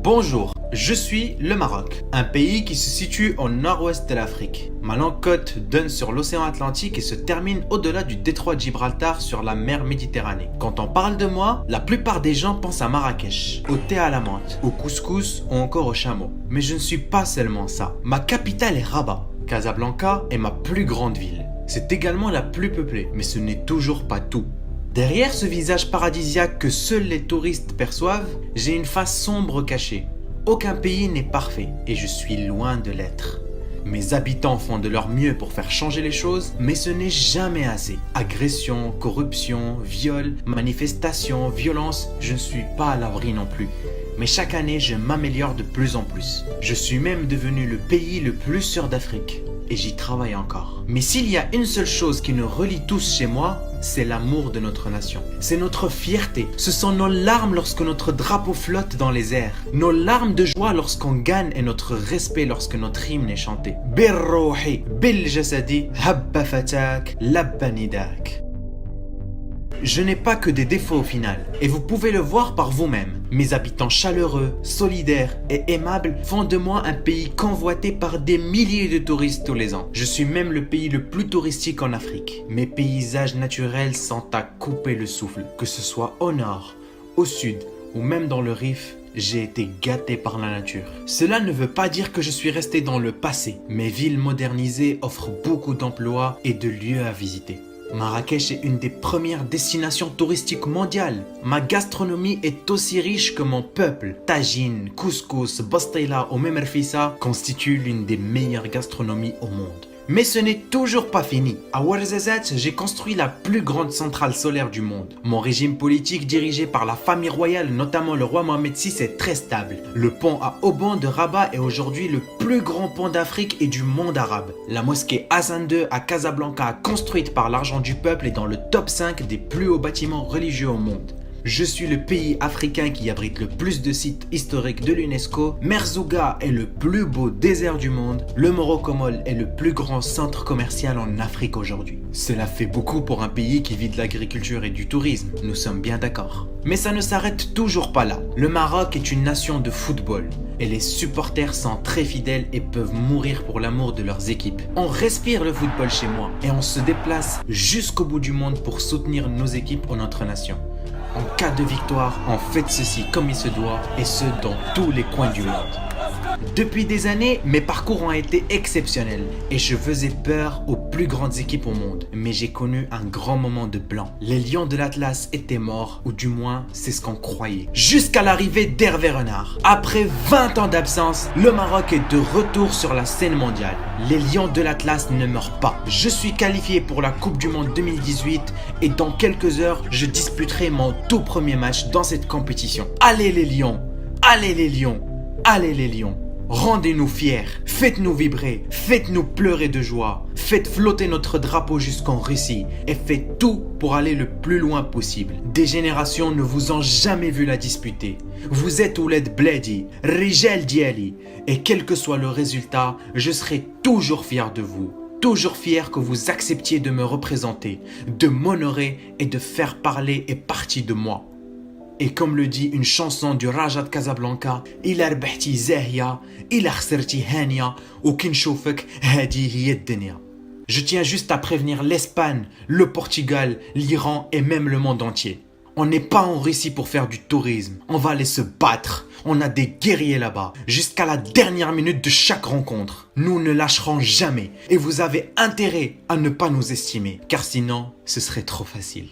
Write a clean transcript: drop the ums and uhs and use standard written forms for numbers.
Bonjour, je suis le Maroc, un pays qui se situe au nord-ouest de l'Afrique. Ma longue côte donne sur l'océan Atlantique et se termine au-delà du détroit de Gibraltar sur la mer Méditerranée. Quand on parle de moi, la plupart des gens pensent à Marrakech, au thé à la menthe, au couscous ou encore au chameau. Mais je ne suis pas seulement ça. Ma capitale est Rabat. Casablanca est ma plus grande ville. C'est également la plus peuplée, mais ce n'est toujours pas tout. Derrière ce visage paradisiaque que seuls les touristes perçoivent, j'ai une face sombre cachée. Aucun pays n'est parfait et je suis loin de l'être. Mes habitants font de leur mieux pour faire changer les choses, mais ce n'est jamais assez. Agression, corruption, viol, manifestations, violence, je ne suis pas à l'abri non plus. Mais chaque année, je m'améliore de plus en plus. Je suis même devenu le pays le plus sûr d'Afrique. Et j'y travaille encore. Mais s'il y a une seule chose qui nous relie tous chez moi, c'est l'amour de notre nation. C'est notre fierté. Ce sont nos larmes lorsque notre drapeau flotte dans les airs. Nos larmes de joie lorsqu'on gagne et notre respect lorsque notre hymne est chanté. Birrouhi, bil jasadi, habba fatak, labba nidak. Je n'ai pas que des défauts au final, et vous pouvez le voir par vous-même. Mes habitants chaleureux, solidaires et aimables font de moi un pays convoité par des milliers de touristes tous les ans. Je suis même le pays le plus touristique en Afrique. Mes paysages naturels sont à couper le souffle. Que ce soit au nord, au sud ou même dans le Rif, j'ai été gâté par la nature. Cela ne veut pas dire que je suis resté dans le passé. Mes villes modernisées offrent beaucoup d'emplois et de lieux à visiter. Marrakech est une des premières destinations touristiques mondiales. Ma gastronomie est aussi riche que mon peuple. Tagine, couscous, bastela ou même rfissa constituent l'une des meilleures gastronomies au monde. Mais ce n'est toujours pas fini. À Ouarzazate, j'ai construit la plus grande centrale solaire du monde. Mon régime politique dirigé par la famille royale, notamment le roi Mohamed VI, est très stable. Le pont à Oban de Rabat est aujourd'hui le plus grand pont d'Afrique et du monde arabe. La mosquée Hassan II à Casablanca, construite par l'argent du peuple, est dans le top 5 des plus hauts bâtiments religieux au monde. Je suis le pays africain qui abrite le plus de sites historiques de l'UNESCO. Merzouga est le plus beau désert du monde. Le Morocco-Mall est le plus grand centre commercial en Afrique aujourd'hui. Cela fait beaucoup pour un pays qui vit de l'agriculture et du tourisme, nous sommes bien d'accord. Mais ça ne s'arrête toujours pas là. Le Maroc est une nation de football et les supporters sont très fidèles et peuvent mourir pour l'amour de leurs équipes. On respire le football chez moi et on se déplace jusqu'au bout du monde pour soutenir nos équipes ou notre nation. En cas de victoire, on fête ceci comme il se doit, et ce dans tous les coins du monde. Depuis des années, mes parcours ont été exceptionnels et je faisais peur aux plus grandes équipes au monde. Mais j'ai connu un grand moment de blanc. Les Lions de l'Atlas étaient morts, ou du moins, c'est ce qu'on croyait. Jusqu'à l'arrivée d'Hervé Renard. Après 20 ans d'absence, le Maroc est de retour sur la scène mondiale. Les Lions de l'Atlas ne meurent pas. Je suis qualifié pour la Coupe du Monde 2018 et dans quelques heures, je disputerai mon tout premier match dans cette compétition. Allez les Lions! Allez les Lions! Allez les Lions! Rendez-nous fiers, faites-nous vibrer, faites-nous pleurer de joie, faites flotter notre drapeau jusqu'en Russie et faites tout pour aller le plus loin possible. Des générations ne vous ont jamais vu la disputer. Vous êtes Ouled Bledi, Rijal Diali, et quel que soit le résultat, je serai toujours fier de vous. Toujours fier que vous acceptiez de me représenter, de m'honorer et de faire parler et partie de moi. Et comme le dit une chanson du Raja de Casablanca, إلا ربحتي زاهية إلا خسرتي هانية وكي نشوفك هادي هي الدنيا. Je tiens juste à prévenir l'Espagne, le Portugal, l'Iran et même le monde entier. On n'est pas en Russie pour faire du tourisme, on va aller se battre. On a des guerriers là-bas, jusqu'à la dernière minute de chaque rencontre. Nous ne lâcherons jamais et vous avez intérêt à ne pas nous estimer, car sinon, ce serait trop facile.